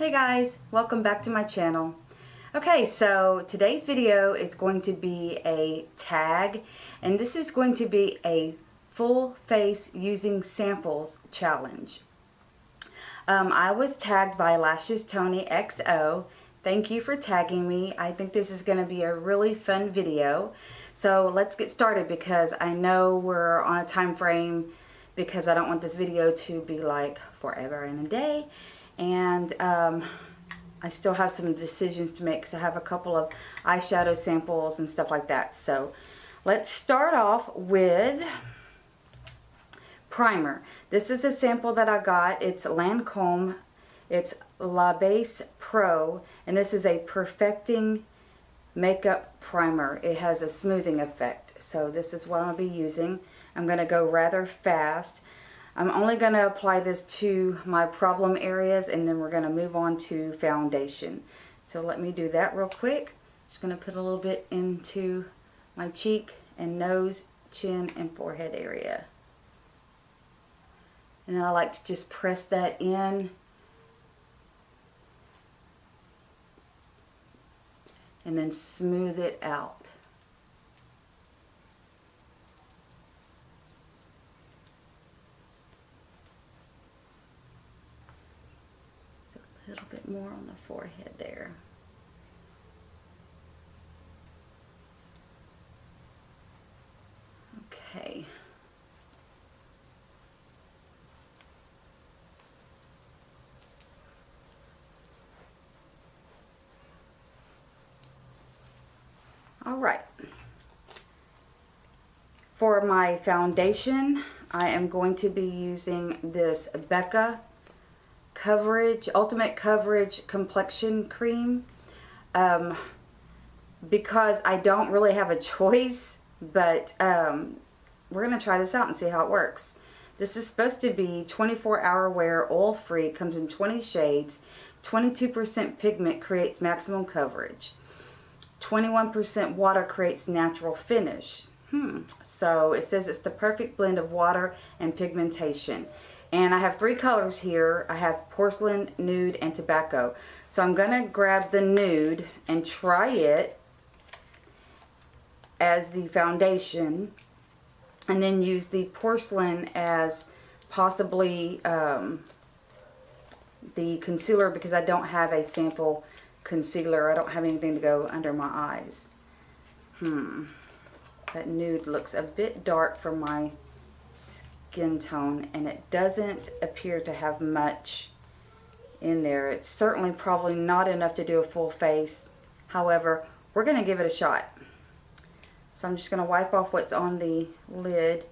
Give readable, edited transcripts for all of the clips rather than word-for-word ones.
Hey guys, welcome back to my channel. Okay, so today's video is going to be a tag, and this is going to be a full face using samples challenge. I was tagged by Lashes Tony XO. Thank you for tagging me. I think this is going to be a really fun video. So let's get started, because I know we're on a time frame, because I don't want this video to be like forever and a day. And I still have some decisions to make, because I have a couple of eyeshadow samples and stuff like that. So let's start off with primer. This is a sample that I got. It's Lancome. It's La Base Pro, and this is a perfecting makeup primer. It has a smoothing effect. So this is what I'll be using. I'm going to go rather fast. I'm only going to apply this to my problem areas, and then we're going to move on to foundation. So let me do that real quick. Just going to put a little bit into my cheek and nose, chin, and forehead area. And I like to just press that in. And then smooth it out. A little bit more on the forehead there. Okay. All right. For my foundation, I am going to be using this Becca Ultimate Coverage Complexion Cream, because I don't really have a choice, but we're going to try this out and see how it works. This is supposed to be 24-hour wear, oil-free, comes in 20 shades, 22% pigment, creates maximum coverage, 21% water, creates natural finish. So it says it's the perfect blend of water and pigmentation. And I have 3 colors here. I have porcelain, nude, and tobacco. So I'm going to grab the nude and try it as the foundation, and then use the porcelain as possibly the concealer, because I don't have a sample concealer. I don't have anything to go under my eyes. That nude looks a bit dark for my skin tone, and it doesn't appear to have much in there. It's certainly probably not enough to do a full face. However, we're going to give it a shot. So I'm just going to wipe off what's on the lid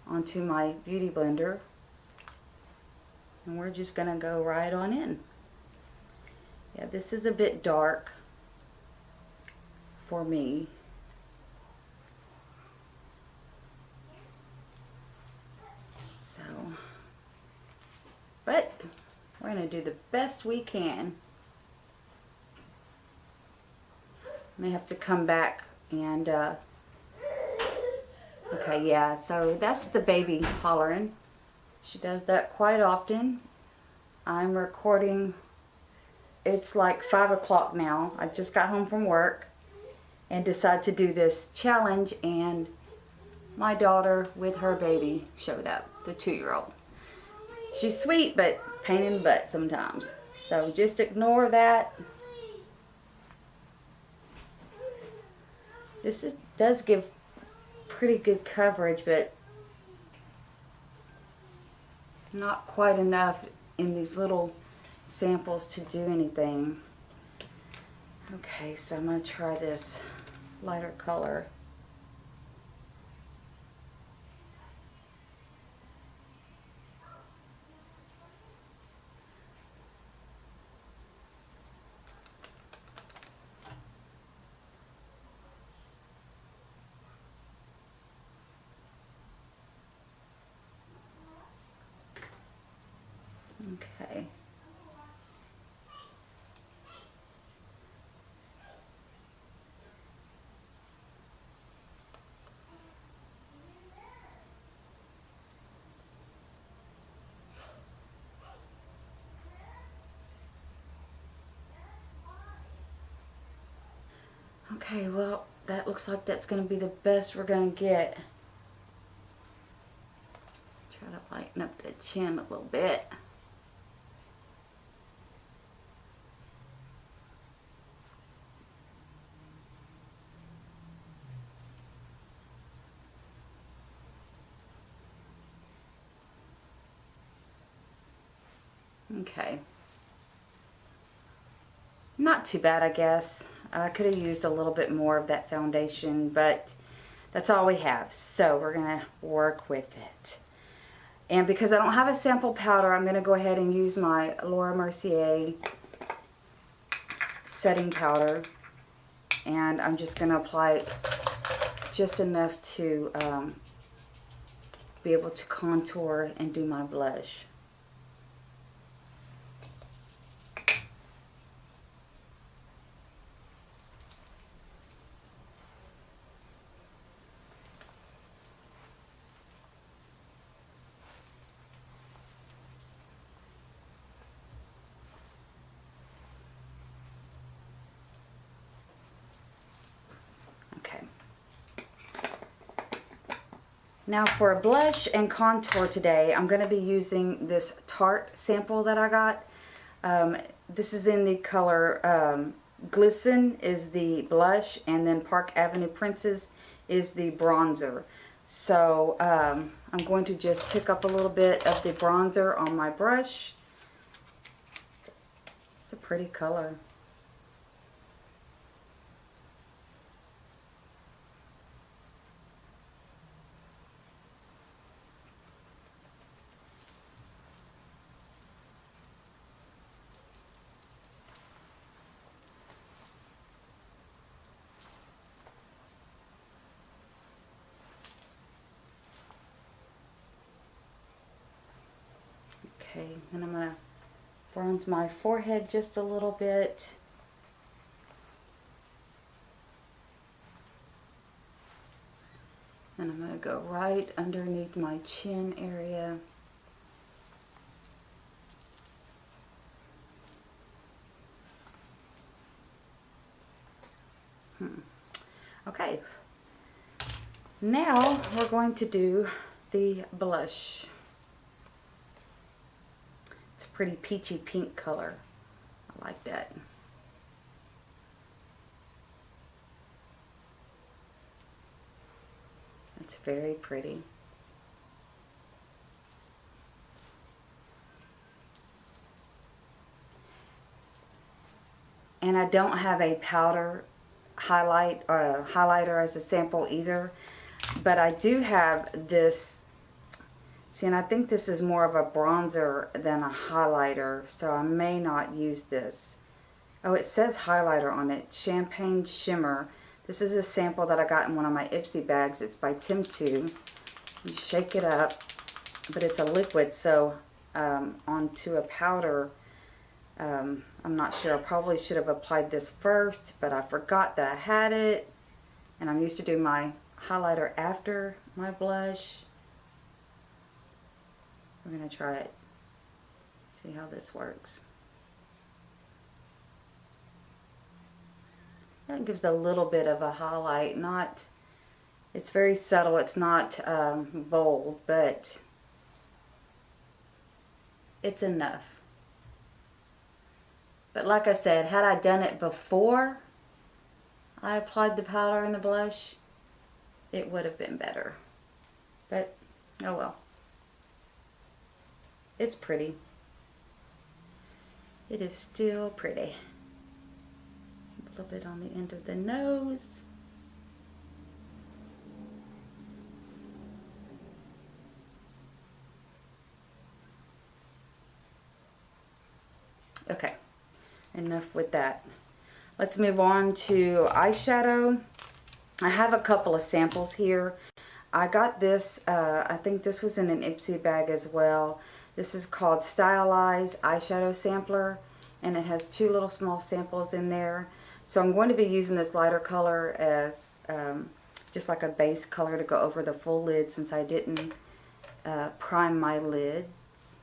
onto my beauty blender, and we're just going to go right on in. Yeah, this is a bit dark for me. But we're going to do the best we can. May have to come back and okay, yeah, so that's the baby hollering. She does that quite often. I'm recording. It's like 5 o'clock now. I just got home from work and decided to do this challenge, and my daughter with her baby showed up, the 2-year-old. She's sweet, but pain in the butt sometimes. So just ignore that. This does give pretty good coverage, but not quite enough in these little samples to do anything. Okay, so I'm going to try this lighter color. Okay. Okay, well, that looks like that's going to be the best we're going to get. Try to lighten up the chin a little bit. Okay. Not too bad, I guess. I could have used a little bit more of that foundation, but that's all we have. So we're going to work with it. And because I don't have a sample powder, I'm going to go ahead and use my Laura Mercier setting powder. And I'm just going to apply just enough to be able to contour and do my blush. Now for a blush and contour today, I'm going to be using this Tarte sample that I got. This is in the color Glisten is the blush, and then Park Avenue Princess is the bronzer. So I'm going to just pick up a little bit of the bronzer on my brush. It's a pretty color. Okay, and I'm going to bronze my forehead just a little bit. And I'm going to go right underneath my chin area. Okay, now we're going to do the blush. It's a pretty peachy pink color. I like that. It's very pretty. And I don't have a powder highlighter as a sample either, but I do have this. See, and I think this is more of a bronzer than a highlighter, so I may not use this. Oh, it says highlighter on it, Champagne Shimmer. This is a sample that I got in one of my Ipsy bags. It's by Tim 2. You shake it up, but it's a liquid, so onto a powder. I'm not sure. I probably should have applied this first, but I forgot that I had it. And I'm used to doing my highlighter after my blush. We're going to try it. See how this works. That gives a little bit of a highlight. It's very subtle. It's not bold, but it's enough. But like I said, had I done it before I applied the powder and the blush, it would have been better. But, oh well. It's pretty. It is still pretty. A little bit on the end of the nose. Okay, enough with that. Let's move on to eyeshadow. I have a couple of samples here. I got this, I think this was in an Ipsy bag as well. This is called Stylize Eyeshadow Sampler, and it has two little small samples in there. So I'm going to be using this lighter color as just like a base color to go over the full lid, since I didn't prime my lids.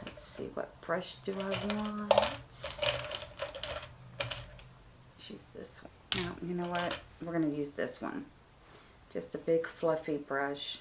Let's see, what brush do I want? Let's use this one. Now, you know what? We're going to use this one. Just a big fluffy brush.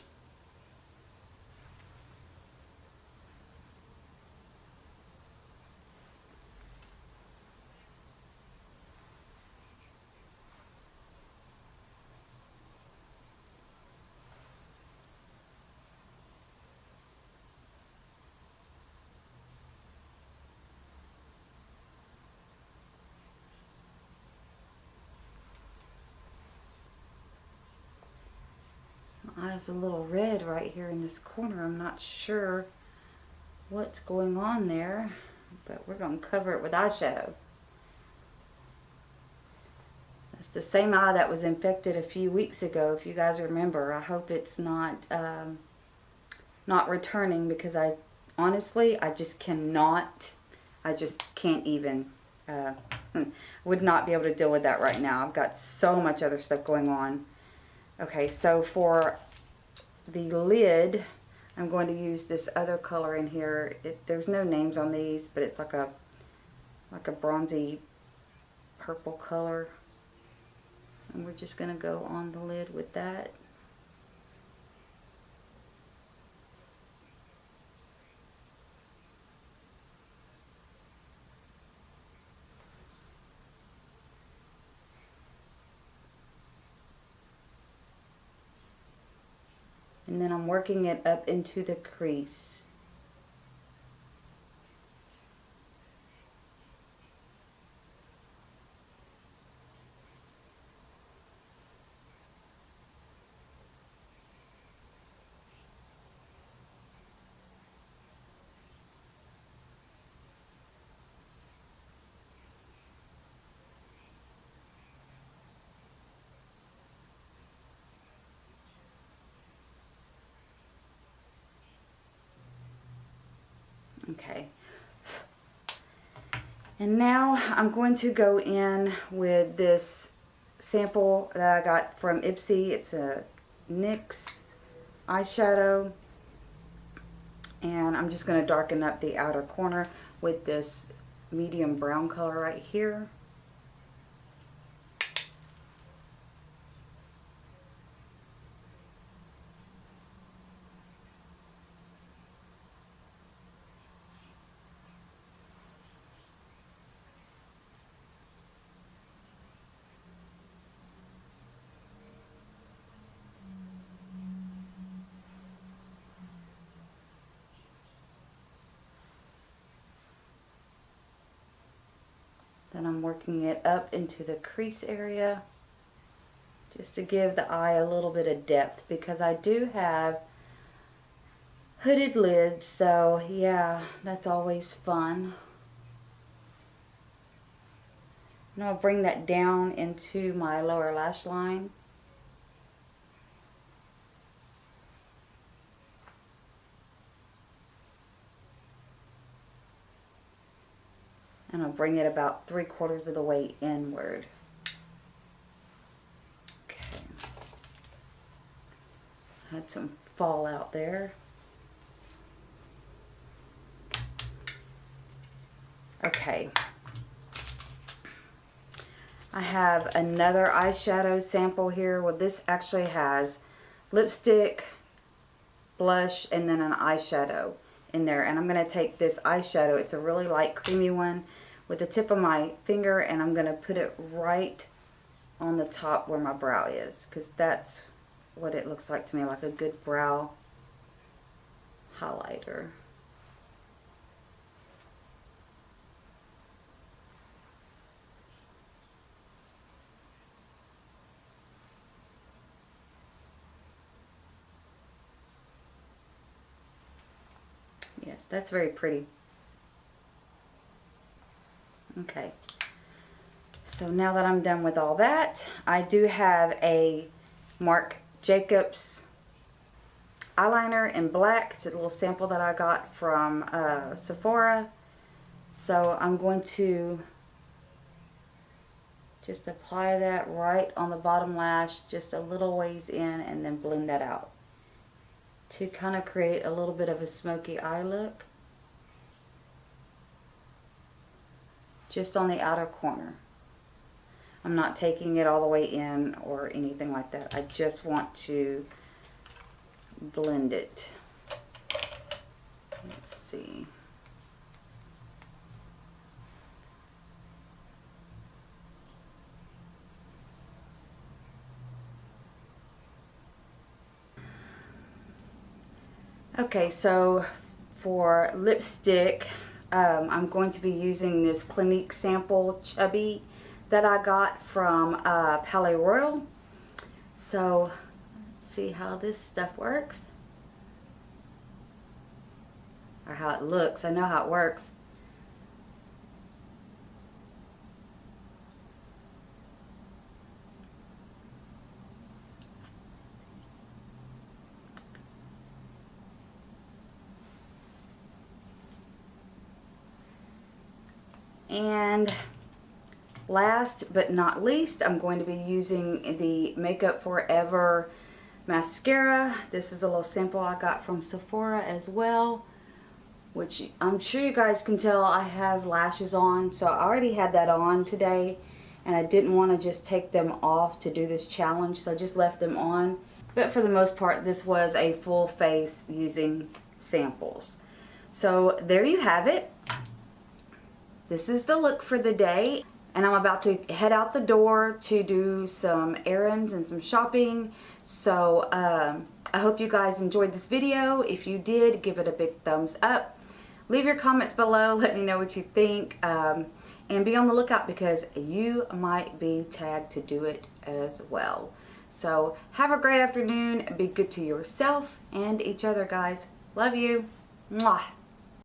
My eye's a little red right here in this corner. I'm not sure what's going on there, but we're going to cover it with eyeshadow. That's the same eye that was infected a few weeks ago, if you guys remember. I hope it's not returning, because I honestly, I just cannot, I just can't even, would not be able to deal with that right now. I've got so much other stuff going on. Okay, so for the lid, I'm going to use this other color in here. There's no names on these, but it's like a bronzy purple color. And we're just going to go on the lid with that. And then I'm working it up into the crease. Okay. And now I'm going to go in with this sample that I got from Ipsy. It's a NYX eyeshadow. And I'm just going to darken up the outer corner with this medium brown color right here. Then I'm working it up into the crease area just to give the eye a little bit of depth, because I do have hooded lids, so yeah, that's always fun. And I'll bring that down into my lower lash line. And I'll bring it about 3/4 of the way inward. Okay. Had some fallout there. Okay. I have another eyeshadow sample here. Well, this actually has lipstick, blush, and then an eyeshadow in there. And I'm going to take this eyeshadow, it's a really light creamy one, with the tip of my finger, and I'm going to put it right on the top where my brow is, because that's what it looks like to me, like a good brow highlighter. Yes, that's very pretty. Okay, so now that I'm done with all that, I do have a Marc Jacobs eyeliner in black. It's a little sample that I got from Sephora. So I'm going to just apply that right on the bottom lash, just a little ways in, and then blend that out to kind of create a little bit of a smoky eye look. Just on the outer corner. I'm not taking it all the way in or anything like that. I just want to blend it. Let's see. Okay, so for lipstick, I'm going to be using this Clinique sample Chubby that I got from Palais Royal. So let's see how this stuff works, or how it looks. I know how it works. And last but not least, I'm going to be using the Makeup Forever mascara. This is a little sample I got from Sephora as well, which I'm sure you guys can tell I have lashes on. So I already had that on today, and I didn't want to just take them off to do this challenge, so I just left them on. But for the most part, this was a full face using samples. So there you have it. This is the look for the day, and I'm about to head out the door to do some errands and some shopping. So I hope you guys enjoyed this video. If you did, give it a big thumbs up. Leave your comments below. Let me know what you think. And be on the lookout because you might be tagged to do it as well. So have a great afternoon. Be good to yourself and each other, guys. Love you. Mwah.